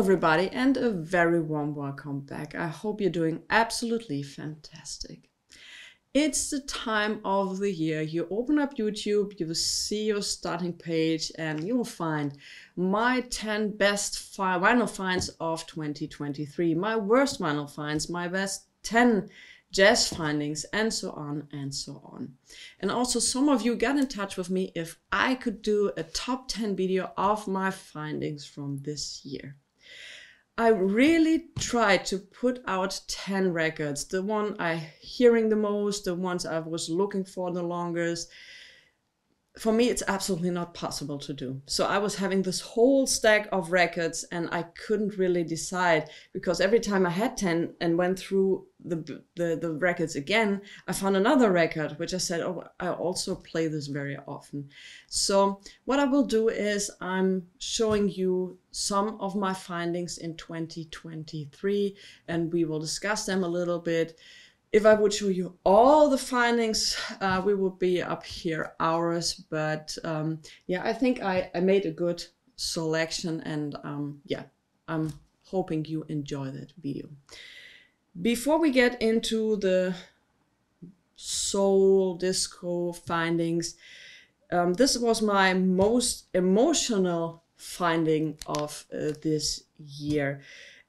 everybody, and a very warm welcome back. I hope you're doing absolutely fantastic. It's the time of the year. You open up YouTube, you will see your starting page, and you will find my 10 best vinyl finds of 2023, my worst vinyl finds, my best 10 jazz findings, and so on and so on. And also some of you got in touch with me if I could do a top 10 video of my findings from this year. I really tried to put out 10 records, the one I hearing the most, the ones I was looking for the longest. For me, it's absolutely not possible to do. So I was having this whole stack of records and I couldn't really decide, because every time I had 10 and went through the records again, I found another record, which I said, oh, I also play this very often. So what I will do is I'm showing you some of my findings in 2023, and we will discuss them a little bit. If I would show you all the findings, we would be up here hours, but yeah, I think I made a good selection, and yeah, I'm hoping you enjoy that video. Before we get into the Souldisco findings, this was my most emotional finding of this year.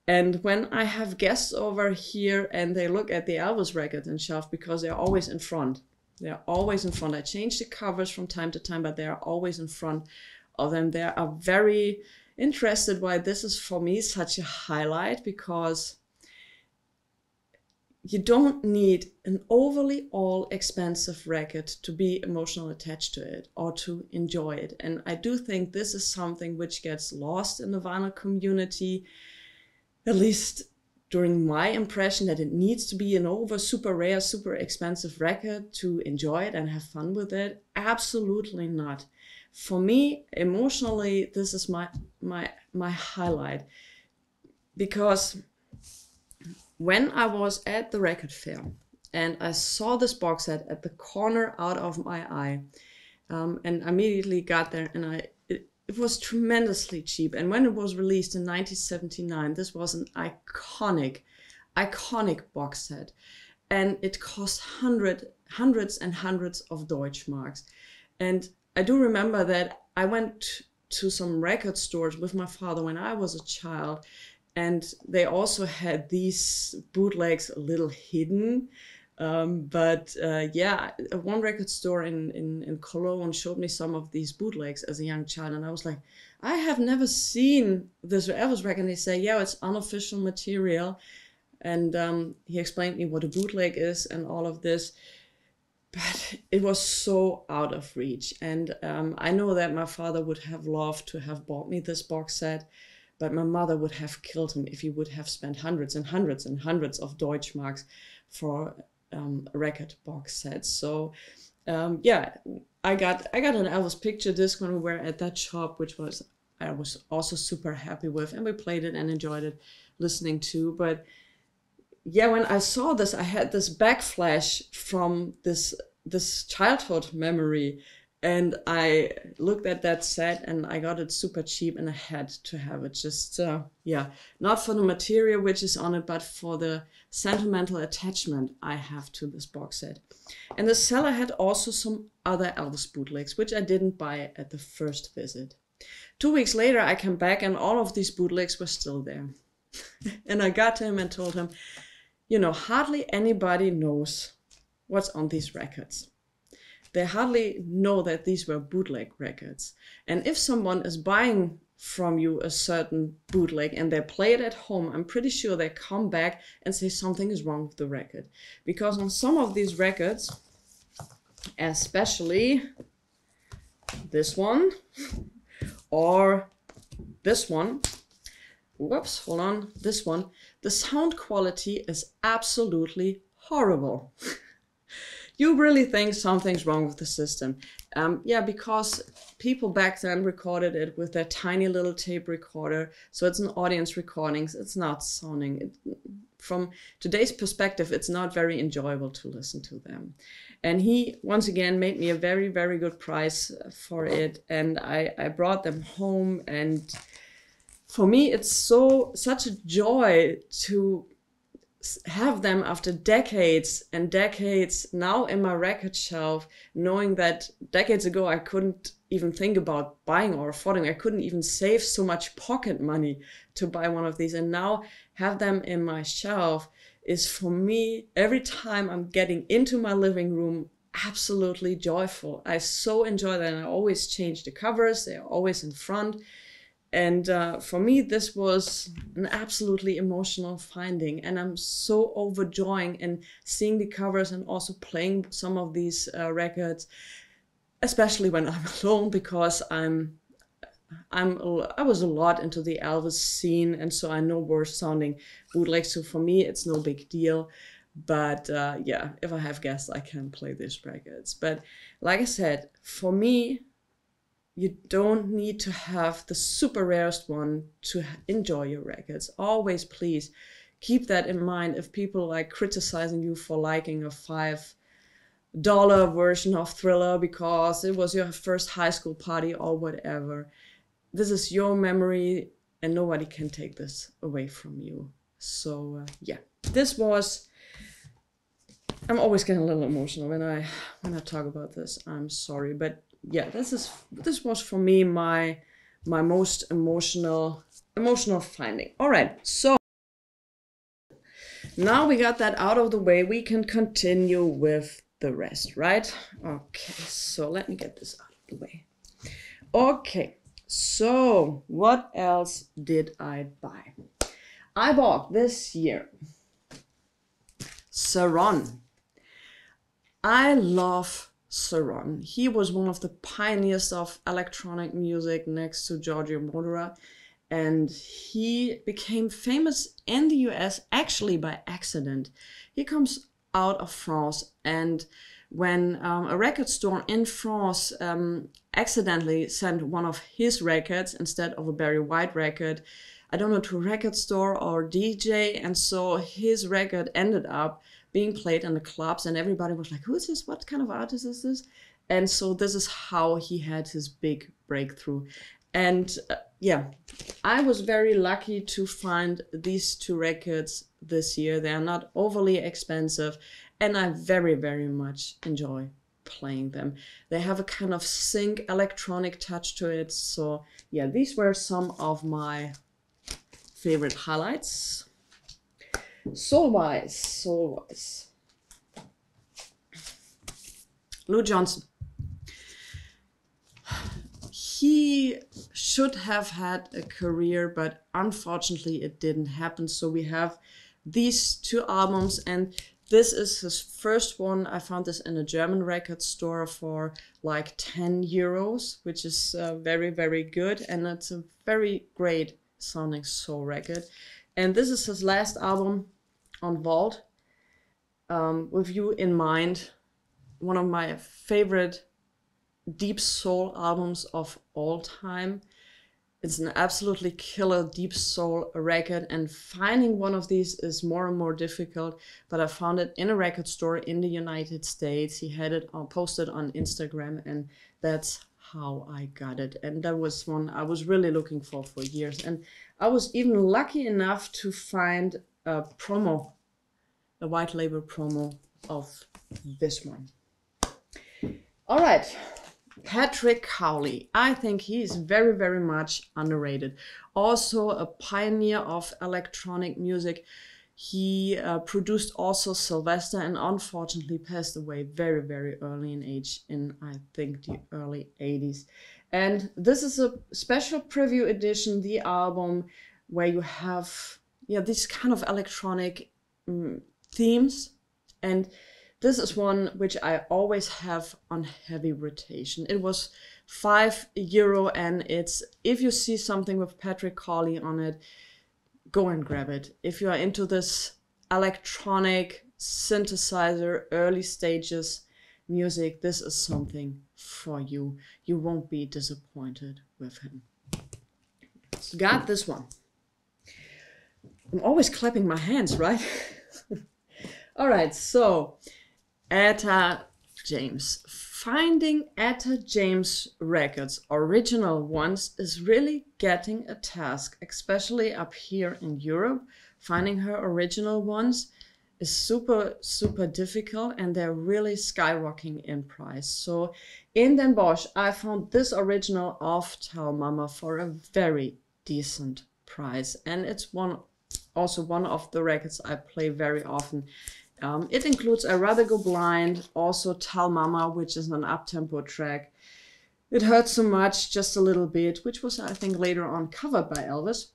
And when I have guests over here and they look at the Elvis record and shelf, because they're always in front. They're always in front. I change the covers from time to time, but they are always in front of them. They are very interested why this is for me such a highlight, because you don't need an overly all-expensive record to be emotionally attached to it or to enjoy it. And I do think this is something which gets lost in the vinyl community, at least during my impression, that it needs to be an super rare, super expensive record to enjoy it and have fun with it. Absolutely not. For me, emotionally, this is my highlight, because when I was at the record fair and I saw this box set at the corner out of my eye, and I immediately got there, and it was tremendously cheap. And when it was released in 1979, this was an iconic box set. And it cost hundreds and hundreds of Deutschmarks. And I do remember that I went to some record stores with my father when I was a child. And they also had these bootlegs a little hidden. Yeah, one record store in Cologne showed me some of these bootlegs as a young child, and I was like, I have never seen this Elvis record. And they say, yeah, it's unofficial material. And he explained me what a bootleg is and all of this, but it was so out of reach. And I know that my father would have loved to have bought me this box set, but my mother would have killed him if he would have spent hundreds and hundreds and hundreds of Deutschmarks for a record box set. So yeah, I got an Elvis picture disc when we were at that shop, which I was also super happy with, and we played it and enjoyed it listening to. But yeah, when I saw this, I had this backflash from this childhood memory, and I looked at that set and I got it super cheap, and I had to have it. Just yeah, not for the material which is on it, but for the sentimental attachment I have to this box set. And the seller had also some other Elvis bootlegs, which I didn't buy at the first visit. 2 weeks later, I came back and all of these bootlegs were still there. And I got to him and told him, you know, hardly anybody knows what's on these records. They hardly know that these were bootleg records. And if someone is buying from you a certain bootleg and they play it at home, I'm pretty sure they come back and say something is wrong with the record. Because on some of these records, especially this one or this one, whoops, hold on, this one, the sound quality is absolutely horrible. You really think something's wrong with the system. Yeah, because people back then recorded it with their tiny little tape recorder. So it's an audience recordings. It's not sounding, from today's perspective, it's not very enjoyable to listen to them. And he, once again, made me a very, very good price for it. And I brought them home, and for me, it's such a joy to have them after decades and decades now in my record shelf, knowing that decades ago I couldn't even think about buying or affording. I couldn't even save so much pocket money to buy one of these, and now have them in my shelf is for me, every time I'm getting into my living room, absolutely joyful. I so enjoy that, and I always change the covers. They're always in front. And for me, this was an absolutely emotional finding, and I'm so overjoying in seeing the covers and also playing some of these records, especially when I'm alone, because I was a lot into the Elvis scene, and so I know worse sounding bootlegs. So for me, it's no big deal. But yeah, if I have guests, I can play these records. But like I said, for me, you don't need to have the super rarest one to enjoy your records. Always, please, keep that in mind if people like criticizing you for liking a $5 version of Thriller because it was your first high school party or whatever. This is your memory, and nobody can take this away from you. So yeah, this was... I'm always getting a little emotional when I talk about this. I'm sorry, but yeah, this was for me my most emotional finding. All right, so now we got that out of the way, we can continue with the rest, right? Okay, so let me get this out of the way. Okay, so what else did I buy? I bought this year Saron. I love Saron. He was one of the pioneers of electronic music next to Giorgio Moroder, and he became famous in the US actually by accident. He comes out of France, and when a record store in France accidentally sent one of his records instead of a Barry White record, I don't know, to a record store or DJ, and so his record ended up being played in the clubs, and everybody was like, who is this? What kind of artist is this? And so this is how he had his big breakthrough. And yeah, I was very lucky to find these two records this year. They are not overly expensive, and I very, very much enjoy playing them. They have a kind of sync electronic touch to it. So yeah, these were some of my favorite highlights. Soulwise. Lou Johnson. He should have had a career, but unfortunately it didn't happen. So we have these two albums, and this is his first one. I found this in a German record store for like 10 euros, which is very, very good. And it's a very great sounding soul record. And this is his last album on Vault. With You in Mind, one of my favorite deep soul albums of all time. It's an absolutely killer deep soul record, and finding one of these is more and more difficult, but I found it in a record store in the United States. He had it posted on Instagram, and that's how I got it. And that was one I was really looking for years. And I was even lucky enough to find a promo, a white label promo of this one. All right. Patrick Cowley. I think he's very, very much underrated. Also a pioneer of electronic music. He produced also Sylvester, and unfortunately passed away very, very early in age, in I think the early 80s. And this is a special preview edition, the album where you have these kind of electronic themes. And this is one which I always have on heavy rotation. It was €5, and it's, if you see something with Patrick Cowley on it, go and grab it. If you are into this electronic synthesizer, early stages music, this is something for you. You won't be disappointed with him. So got this one. I'm always clapping my hands, right? All right, so Etta James. Finding Etta James records, original ones, is really getting a task, especially up here in Europe. Finding her original ones is super, super difficult, and they're really skyrocketing in price. So in Den Bosch, I found this original of Tell Mama for a very decent price. And it's also one of the records I play very often. It includes I Rather Go Blind, also Tell Mama, which is an up-tempo track. It Hurts So Much, Just a Little Bit, which was, I think, later on covered by Elvis,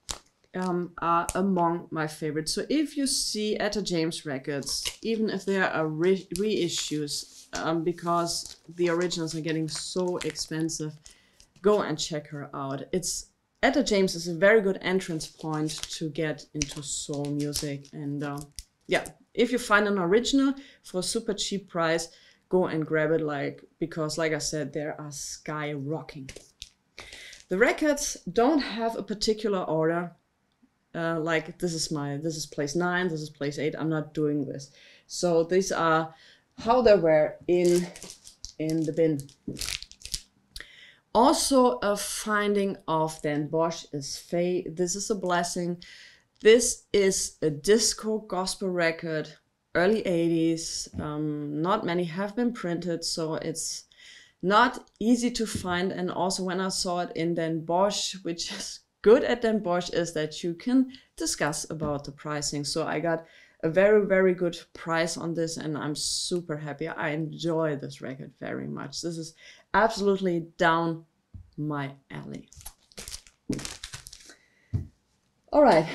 are among my favorites. So if you see Etta James records, even if there are reissues, because the originals are getting so expensive, go and check her out. Etta James is a very good entrance point to get into soul music. And yeah, if you find an original for a super cheap price, go and grab it, because like I said, they are skyrocketing. The records don't have a particular order. Like this is place 9, this is place 8. I'm not doing this. So these are how they were in the bin. Also a finding of Den Bosch is Faye. This is a blessing. This is a disco gospel record, early 80s. Not many have been printed, so it's not easy to find. And also when I saw it in Den Bosch, which is good at Den Bosch, is that you can discuss about the pricing. So I got a very, very good price on this, and I'm super happy. I enjoy this record very much. This is absolutely down my alley. All right.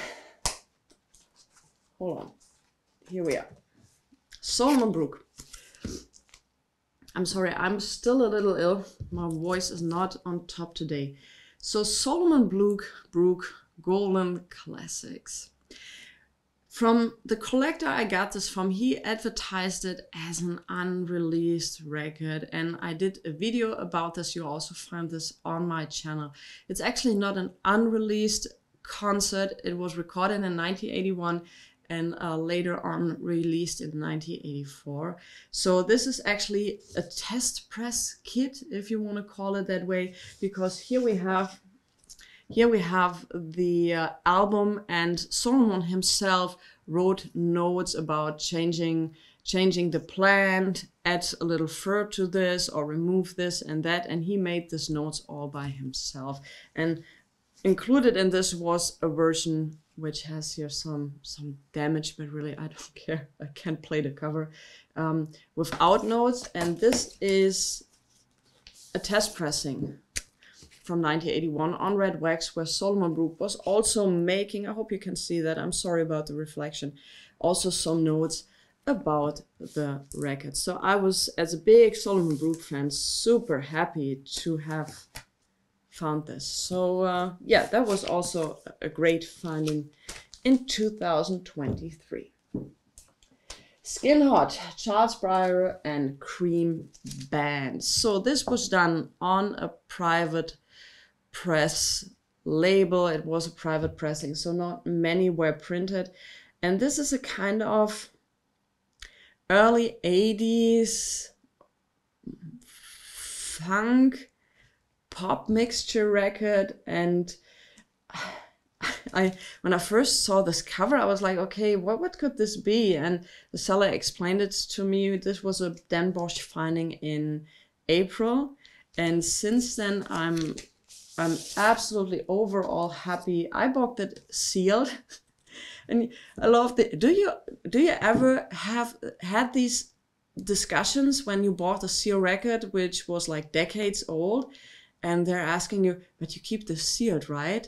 Hold on. Here we are. Solomon Brook. I'm sorry, I'm still a little ill. My voice is not on top today. So Solomon Brook Golden Classics. From the collector I got this from, he advertised it as an unreleased record, and I did a video about this. You also find this on my channel. It's actually not an unreleased concert. It was recorded in 1981 and later on released in 1984. So this is actually a test press kit, if you want to call it that way, because here we have the album, and Solomon himself wrote notes about changing the plan, add a little fur to this or remove this and that, and he made these notes all by himself. And included in this was a version which has here some damage, but really I don't care. I can't play the cover without notes. And this is a test pressing from 1981 on red wax, where Solomon Brook was also making, I hope you can see that, I'm sorry about the reflection, also some notes about the record. So I was, as a big Solomon Brook fan, super happy to have found this. So yeah, that was also a great finding in 2023. Skin Hot, Charles Breyer and Cream Band. So this was done on a private press label. It was a private pressing, so not many were printed. And this is a kind of early 80s funk pop mixture record. And when I first saw this cover, I was like, okay, what could this be? And the seller explained it to me. This was a Den Bosch finding in April, and since then I'm absolutely overall happy. I bought it sealed, and I loved it. Do you ever have had these discussions when you bought a seal record which was like decades old, and they're asking you, but you keep this sealed, right?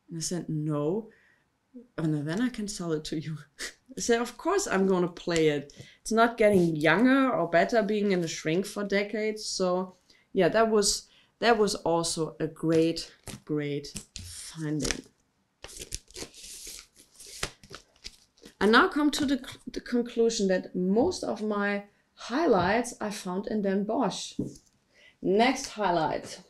And I said, no. And then I can sell it to you. I said, of course I'm going to play it. It's not getting younger or better being in the shrink for decades. So yeah, that was also a great finding. I now come to the conclusion that most of my highlights I found in Den Bosch. Next highlight.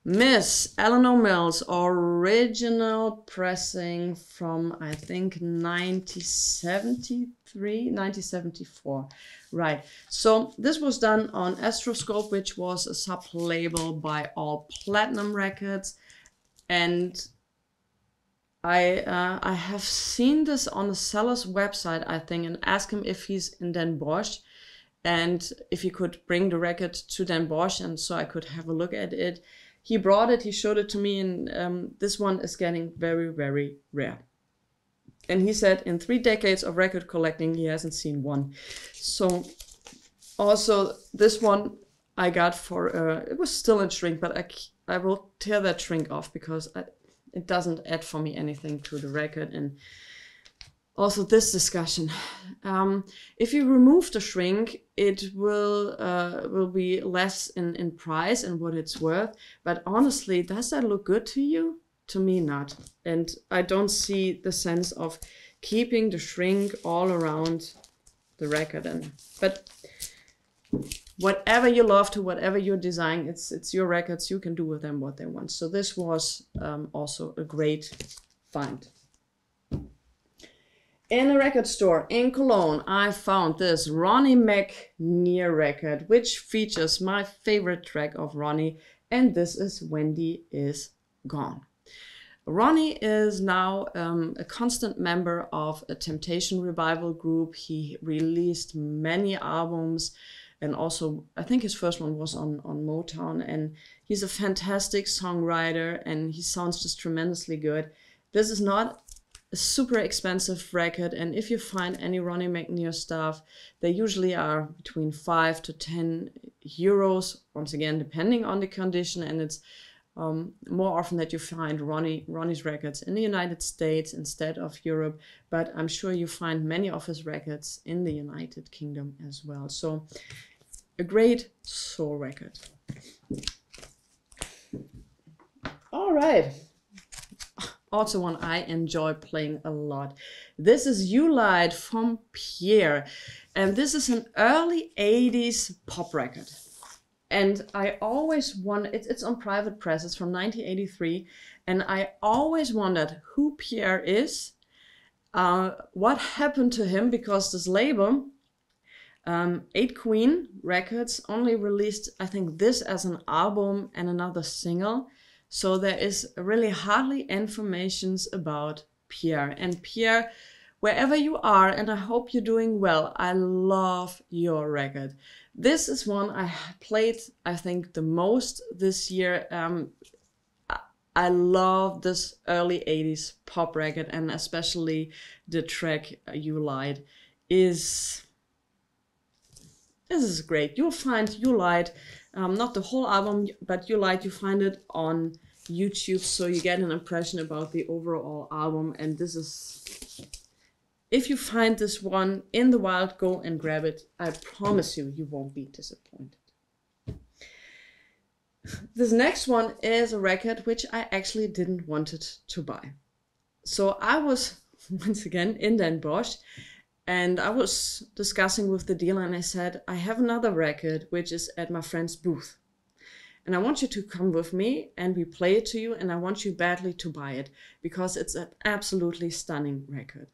Miss Eleanor Mills, original pressing from, I think, 1973, 1974. Right. So this was done on Astroscope, which was a sub-label by All Platinum Records. And I have seen this on the seller's website, I think, and asked him if he's in Den Bosch and if he could bring the record to Den Bosch, and so I could have a look at it. He brought it, he showed it to me, and this one is getting very, very rare. And he said in 3 decades of record collecting, he hasn't seen one. So also this one I got for, it was still in shrink, but I will tear that shrink off because it doesn't add for me anything to the record. And also this discussion, if you remove the shrink, it will be less in price and what it's worth. But honestly, does that look good to you? To me, not. And I don't see the sense of keeping the shrink all around the record. But whatever you love to, whatever you're designing, it's your records. You can do with them what they want. So this was also a great find. In a record store in Cologne, I found this Ronnie McNear record, which features my favorite track of Ronnie, and this is Wendy Is Gone. Ronnie is now a constant member of a Temptation revival group. He released many albums, and also I think his first one was on Motown, and he's a fantastic songwriter and he sounds just tremendously good. This is not a super expensive record, and if you find any Ronnie McNear stuff, they usually are between 5 to 10 euros, once again depending on the condition, and it's more often that you find Ronnie's records in the United States instead of Europe, but I'm sure you find many of his records in the United Kingdom as well. So a great soul record. All right. Also one I enjoy playing a lot. This is You Lied from Pierre. And this is an early 80s pop record. And I always wondered, it's on Private Press, it's from 1983. And I always wondered who Pierre is, what happened to him, because this label, 8 Queen Records, only released, I think, this as an album and another single. So there is really hardly information about Pierre. And Pierre, wherever you are, and I hope you're doing well, I love your record. This is one I played, I think, the most this year. I love this early 80s pop record, and especially the track You Lied this is great. You'll find You Lied, not the whole album, but You Lied, you find it on YouTube, so you get an impression about the overall album. And this is, if you find this one in the wild, go and grab it. I promise you, you won't be disappointed. This next one is a record which I actually didn't want it to buy. So I was, once again, in Den Bosch, and I was discussing with the dealer, and I said, I have another record which is at my friend's booth. And I want you to come with me and we play it to you, and I want you badly to buy it because it's an absolutely stunning record.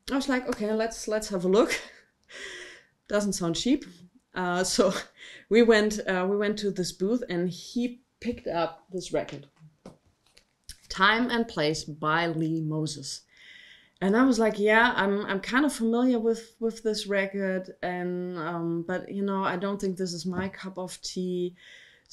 I was like, okay, let's have a look. Doesn't sound cheap. So we went to this booth, and he picked up this record, Time and Place by Lee Moses. And I was like, yeah, I'm kind of familiar with this record, and but you know, I don't think this is my cup of tea.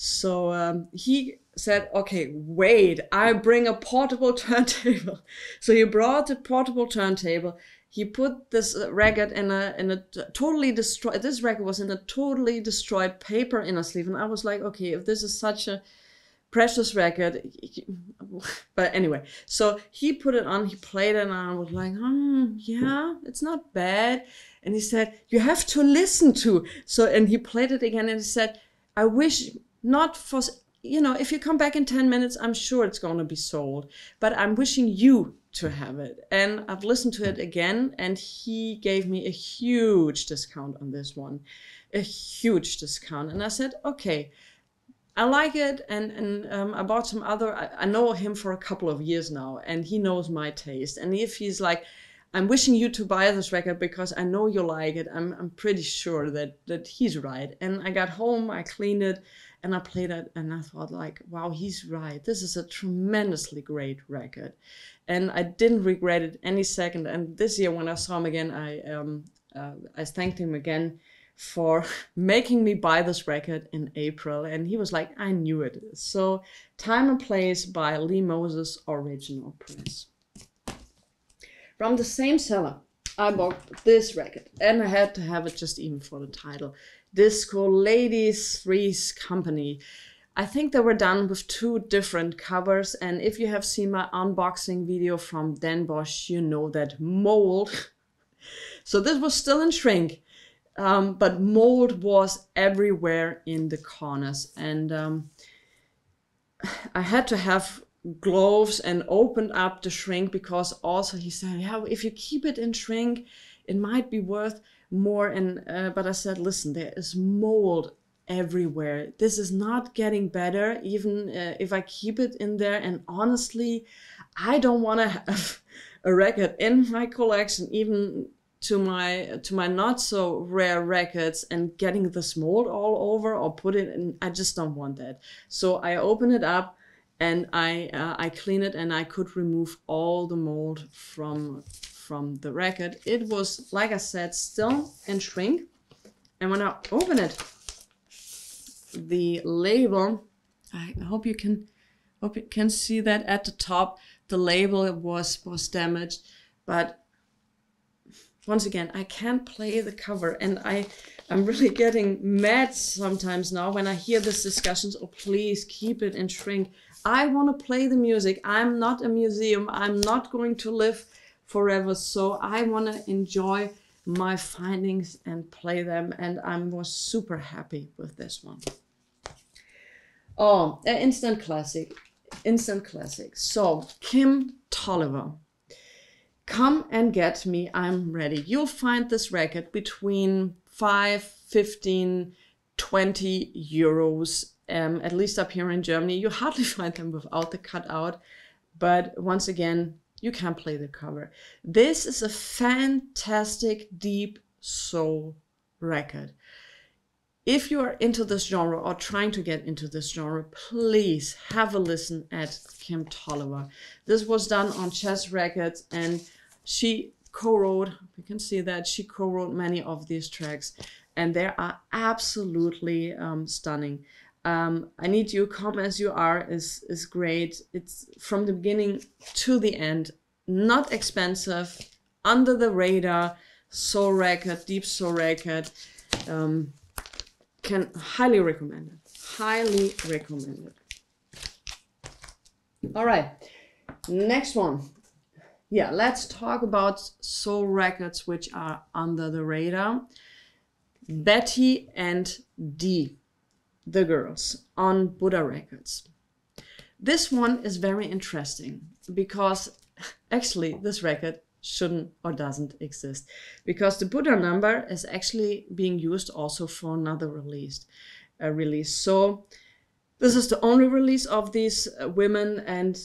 So he said, okay, wait, I bring a portable turntable. So he brought the portable turntable. He put this record in a totally destroyed, this record was in a totally destroyed paper inner sleeve. And I was like, okay, if this is such a precious record, but anyway, so he put it on, he played it, and I was like, yeah, it's not bad. And he said, you have to listen to. So, and he played it again, and he said, I wish not for, you know, if you come back in 10 minutes, I'm sure it's going to be sold, but I'm wishing you to have it. And I've listened to it again, and he gave me a huge discount on this one, a huge discount. And I said, okay, I like it, and I bought some other. I know him for a couple of years now, and he knows my taste. And if he's like, I'm wishing you to buy this record because I know you like it, I'm pretty sure that he's right. And I got home, I cleaned it, and I played it, and I thought like, wow, he's right. This is a tremendously great record, and I didn't regret it any second. And this year when I saw him again, I thanked him again for making me buy this record in April, and he was like, I knew it. So Time and Place by Lee Moses, original press. From the same seller, I bought this record, and I had to have it just even for the title. Disco Ladies Three's Company. I think they were done with 2 different covers, and if you have seen my unboxing video from Den Bosch, you know that mold. So this was still in shrink, but mold was everywhere in the corners, and I had to have gloves and opened up the shrink, because also he said, yeah, if you keep it in shrink, it might be worth more. And but I said, listen, there is mold everywhere. This is not getting better, even if I keep it in there. And honestly, I don't want to have a record in my collection, even to my not so rare records, and getting this mold all over or put it in. I just don't want that. So I open it up, and I clean it, and I could remove all the mold from the record. It was, like I said, still in shrink. And when I open it, the label, I hope you can see that at the top, the label was damaged. But once again, I can't play the cover, and I'm really getting mad sometimes now when I hear these discussions. Oh, please keep it in shrink. I want to play the music. I'm not a museum. I'm not going to live forever. So I want to enjoy my findings and play them. And I was super happy with this one. Oh, an instant classic. Instant classic. So Kim Tolliver. Come and Get Me, I'm Ready. You'll find this record between 5, 15, 20 euros. At least up here in Germany. You hardly find them without the cutout, but once again, you can play the cover. This is a fantastic deep soul record. If you are into this genre or trying to get into this genre, please have a listen at Kim Tolliver. This was done on Chess Records, and she co-wrote, you can see that she co-wrote many of these tracks, and they are absolutely stunning. I Need You, Come As You Are is great. It's from the beginning to the end, not expensive, under the radar, soul record, deep soul record. Can highly recommend it. Highly recommend it. All right, next one. Yeah, let's talk about soul records which are under the radar. Betty and Dee, the Girls, on Buddha Records. This one is very interesting because actually this record shouldn't or doesn't exist, because the Buddha number is actually being used also for another release. So this is the only release of these women, and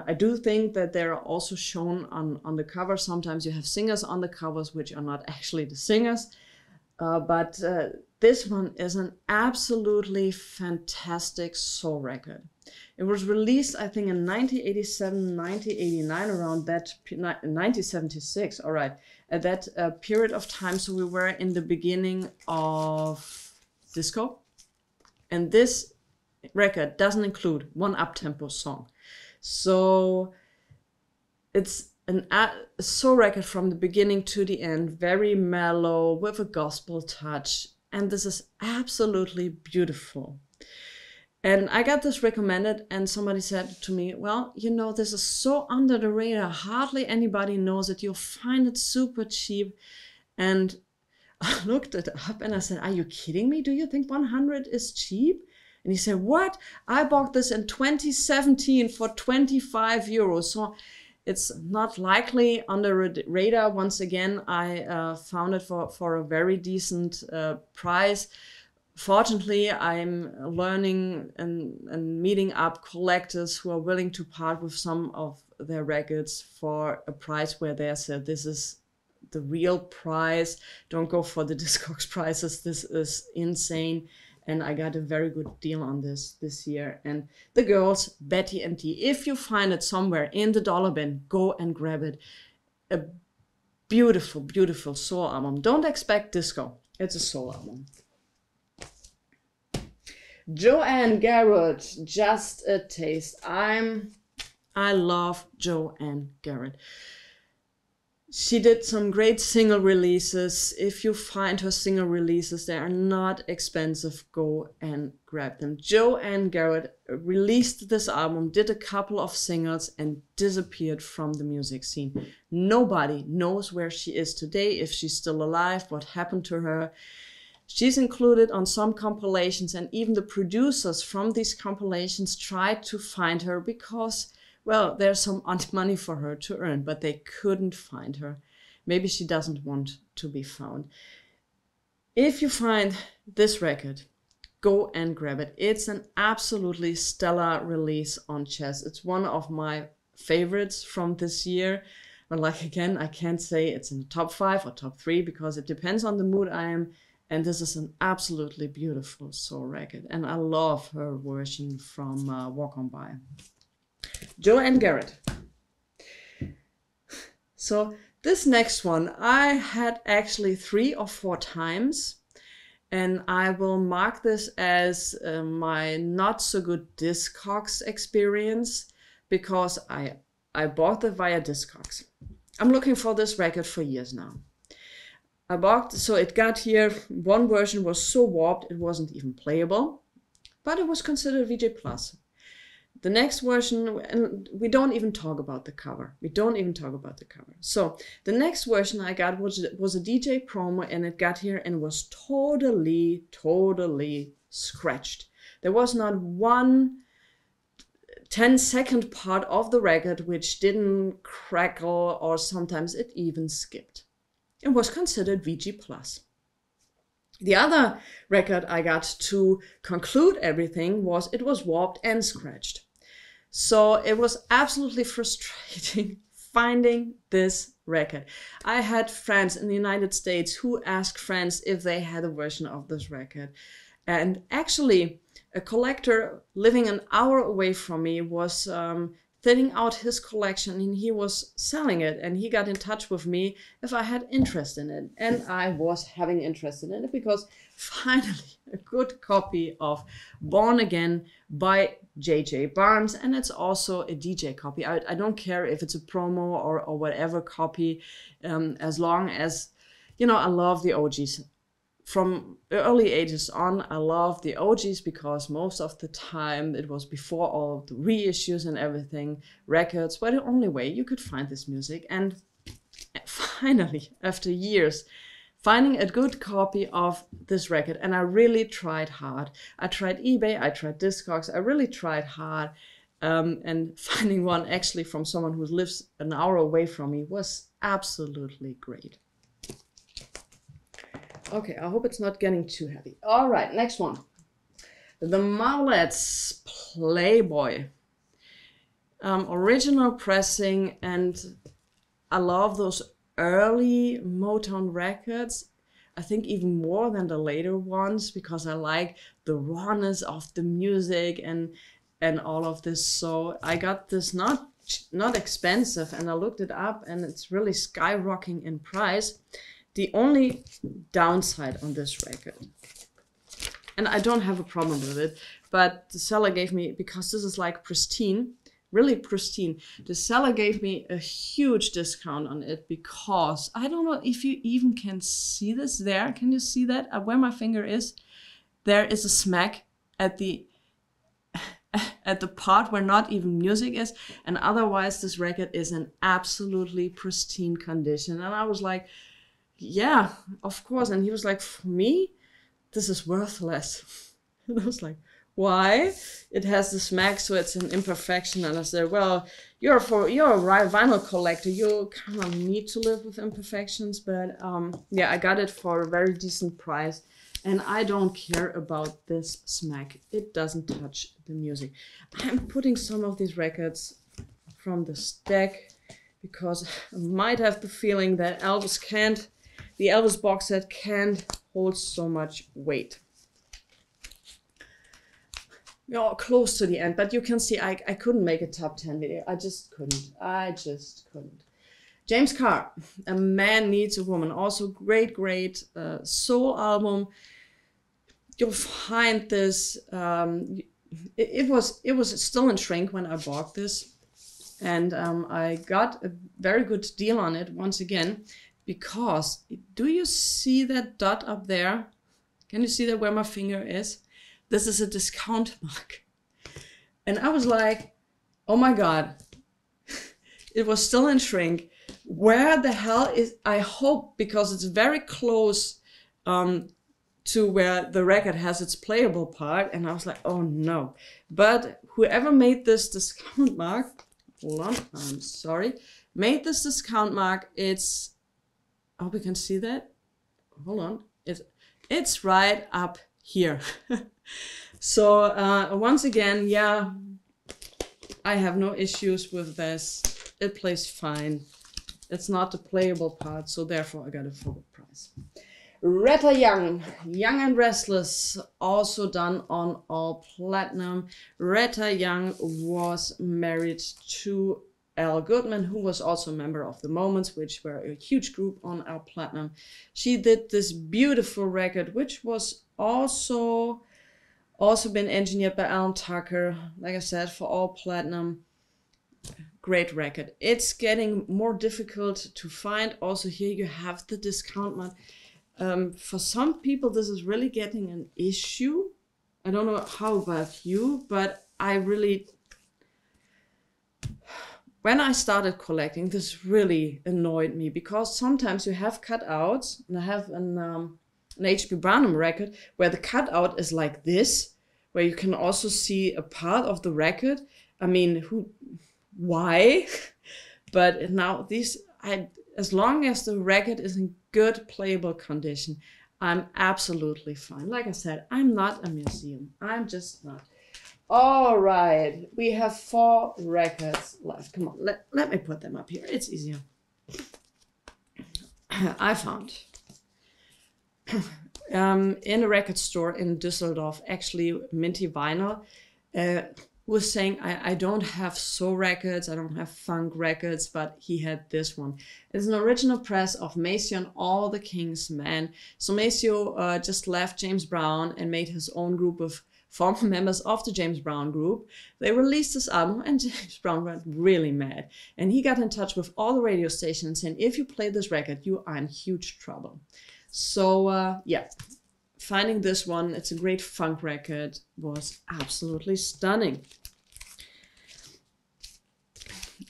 I do think that they're also shown on the cover. Sometimes you have singers on the covers which are not actually the singers, but this one is an absolutely fantastic soul record. It was released, I think, in 1987, 1989, around that, 1976, all right, at that period of time. So we were in the beginning of disco. And this record doesn't include one up-tempo song. So it's a soul record from the beginning to the end, very mellow, with a gospel touch. And this is absolutely beautiful. And I got this recommended, and somebody said to me, well, you know, this is so under the radar. Hardly anybody knows it. You'll find it super cheap. And I looked it up and I said, are you kidding me? Do you think 100 is cheap? And he said, what? I bought this in 2017 for 25 euros. So it's not likely under the radar. Once again, I found it for a very decent price. Fortunately, I'm learning and meeting up collectors who are willing to part with some of their records for a price where they said, this is the real price. Don't go for the Discogs prices. This is insane. And I got a very good deal on this year. And the girls, Betty and T, if you find it somewhere in the dollar bin, go and grab it. A beautiful, beautiful soul album. Don't expect disco. It's a soul album. Joanne Garrett, Just a Taste. I love Joanne Garrett. She did some great single releases. If you find her single releases, they are not expensive. Go and grab them. Joanne Garrett released this album, did a couple of singles, and disappeared from the music scene. Nobody knows where she is today, if she's still alive, what happened to her. She's included on some compilations, and even the producers from these compilations tried to find her because, well, there's some money for her to earn, but they couldn't find her. Maybe she doesn't want to be found. If you find this record, go and grab it. It's an absolutely stellar release on Chess. It's one of my favorites from this year. But like, again, I can't say it's in the top 5 or top 3 because it depends on the mood I am. And this is an absolutely beautiful soul record. And I love her version from Walk On By. Joanne Garrett. So this next one, I had actually 3 or 4 times. And I will mark this as my not so good Discogs experience because I bought it via Discogs. I'm looking for this record for years now. I bought, so it got here, one version was so warped it wasn't even playable, but it was considered VJ+. The next version, and we don't even talk about the cover. So the next version I got was a DJ promo, and it got here and was totally scratched. There was not one 10-second part of the record which didn't crackle, or sometimes it even skipped. It was considered VG+. The other record I got to conclude everything was warped and scratched. So it was absolutely frustrating finding this record. I had friends in the United States who asked friends if they had a version of this record. And actually, a collector living an hour away from me was thinning out his collection, and he was selling it, and he got in touch with me if I had interest in it. And I was having interest in it because finally a good copy of Born Again by J.J. Barnes, and it's also a DJ copy. I don't care if it's a promo or whatever copy, as long as, you know, I love the OGs. From early ages on, I loved the OGs because most of the time it was before all the reissues and everything. Records were the only way you could find this music. And finally, after years, finding a good copy of this record, and I really tried hard. I tried eBay, I tried Discogs, I really tried hard. And finding one actually from someone who lives an hour away from me was absolutely great. Okay, I hope it's not getting too heavy. All right, next one. The Marlettes Playboy. Original pressing, and I love those early Motown records. I think even more than the later ones because I like the rawness of the music and all of this. So I got this not expensive, and I looked it up, and it's really skyrocketing in price. The only downside on this record, and I don't have a problem with it, but the seller gave me, because this is like pristine, really pristine, the seller gave me a huge discount on it because, I don't know if you even can see this there. Can you see that? Where my finger is, there is a smack at the part where not even music is, and otherwise this record is in absolutely pristine condition. And I was like, yeah, of course. And he was like, for me, this is worthless. And I was like, why? It has the smack, so it's an imperfection. And I said, well, you're a vinyl collector. You kind of need to live with imperfections. But yeah, I got it for a very decent price. And I don't care about this smack. It doesn't touch the music. I'm putting some of these records from the stack because I might have the feeling that the Elvis box set can't hold so much weight. We're close to the end, but you can see I couldn't make a top 10 video. I just couldn't. James Carr, A Man Needs a Woman. Also great soul album. You'll find this, it was still in shrink when I bought this. And I got a very good deal on it once again, because do you see that dot up there? Can you see that where my finger is? This is a discount mark. And I was like, oh my God, it was still in shrink. Where the hell is, I hope, because it's very close to where the record has its playable part. And I was like, oh no. But whoever made this discount mark, hold on, I'm sorry, made this discount mark, it's, I hope you can see that. Hold on, it's right up here. So once again, yeah, I have no issues with this. It plays fine. It's not the playable part, so therefore I got a full price. Retta Young, Young and Restless, also done on all platinum. Retta Young was married to Al Goodman, who was also a member of the Moments, which were a huge group on our platinum. She did this beautiful record, which was also been engineered by Alan Tucker, like I said, for all platinum. Great record. It's getting more difficult to find. Also here you have the discount mark. For some people this is really getting an issue. I don't know how about you, but I really, when I started collecting, this really annoyed me, because sometimes you have cutouts, and I have an H.B. Barnum record where the cutout is like this, where you can also see a part of the record. I mean, why? But now these, as long as the record is in good playable condition, I'm absolutely fine. Like I said, I'm not a museum. I'm just not. All right, we have 4 records left. Come on, let me put them up here. It's easier. I found in a record store in Düsseldorf, actually Minty Vinyl, was saying, I don't have soul records, I don't have funk records, but he had this one. It's an original press of Maceo and All the King's Men. So Maceo just left James Brown and made his own group of former members of the James Brown group. They released this album and James Brown went really mad. And he got in touch with all the radio stations saying, if you play this record, you are in huge trouble. So yeah, finding this one, it's a great funk record, was absolutely stunning.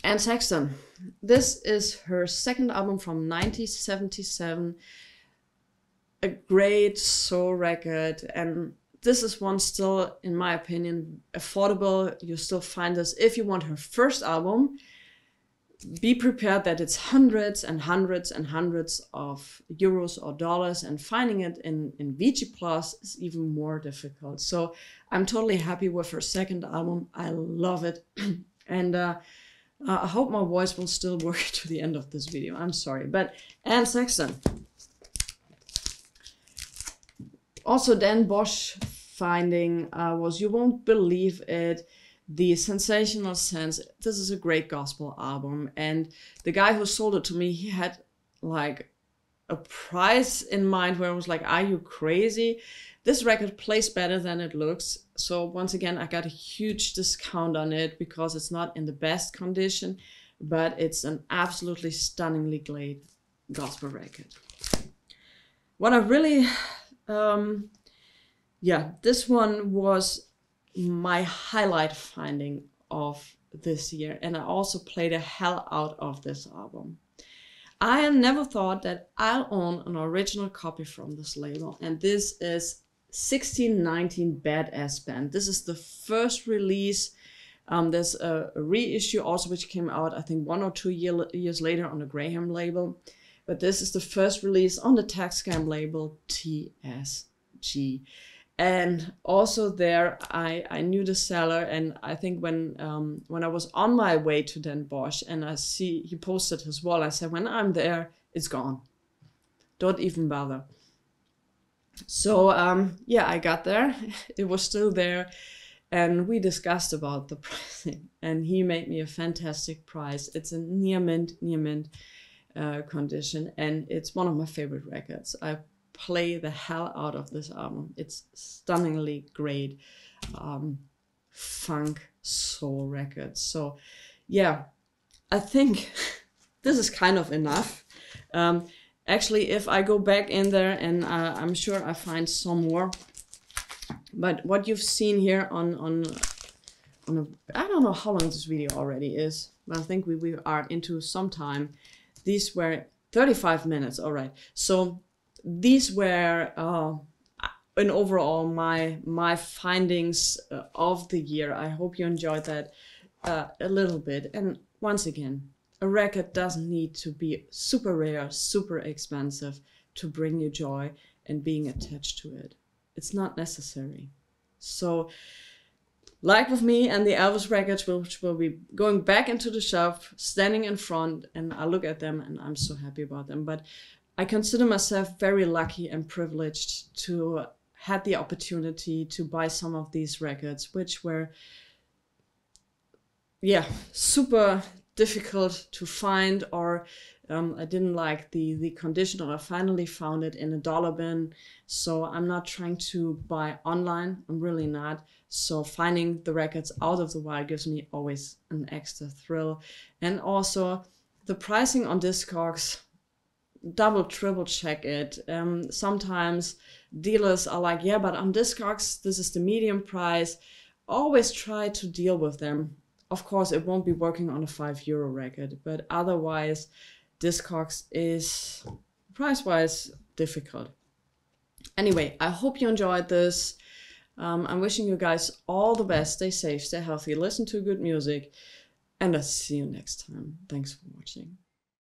Anne Sexton, this is her second album from 1977, a great soul record, and this is one still, in my opinion, affordable. You still find this if you want her first album. Be prepared that it's hundreds and hundreds and hundreds of euros or dollars, and finding it in VG Plus is even more difficult. So I'm totally happy with her second album. I love it. And I hope my voice will still work to the end of this video. I'm sorry. But Anne Sexton. Also Dan Bosch finding was You Won't Believe It, The Sensational Sense. This is a great gospel album, and the guy who sold it to me, he had like a price in mind where I was like, are you crazy? This record plays better than it looks. So once again, I got a huge discount on it because it's not in the best condition, but it's an absolutely stunningly great gospel record. What I really, yeah, this one was my highlight finding of this year, and I also played the hell out of this album. I never thought that I'll own an original copy from this label, and this is 1619 Badass Band. This is the first release. There's a reissue also, which came out I think 1 or 2 years later on the Graham label, but this is the first release on the Tax Scam label TS G. And also there, I knew the seller, and I think when I was on my way to Den Bosch and I see he posted his wall, I said, when I'm there, it's gone. Don't even bother. So yeah, I got there. It was still there, and we discussed about the pricing, and he made me a fantastic price. It's a near mint condition, and it's one of my favorite records. I play the hell out of this album. It's stunningly great funk soul record. So yeah, I think this is kind of enough. Actually, if I go back in there, and I'm sure I find some more, but what you've seen here on a, I don't know how long this video already is, but I think we are into some time. These were 35 minutes. All right, so these were in overall my findings of the year. I hope you enjoyed that a little bit. And once again, a record doesn't need to be super rare, super expensive to bring you joy and being attached to it. It's not necessary. So like with me and the Elvis records, which will be going back into the shop, standing in front, and I look at them and I'm so happy about them. But I consider myself very lucky and privileged to have the opportunity to buy some of these records, which were, yeah, super difficult to find, or I didn't like the condition, or I finally found it in a dollar bin. So I'm not trying to buy online. I'm really not. So finding the records out of the wild gives me always an extra thrill. And also the pricing on Discogs, double, triple check it. Sometimes dealers are like, yeah, but on Discogs, this is the medium price. Always try to deal with them. Of course, it won't be working on a €5 record, but otherwise, Discogs is price-wise difficult. Anyway, I hope you enjoyed this. I'm wishing you guys all the best. Stay safe, stay healthy, listen to good music, and I'll see you next time. Thanks for watching.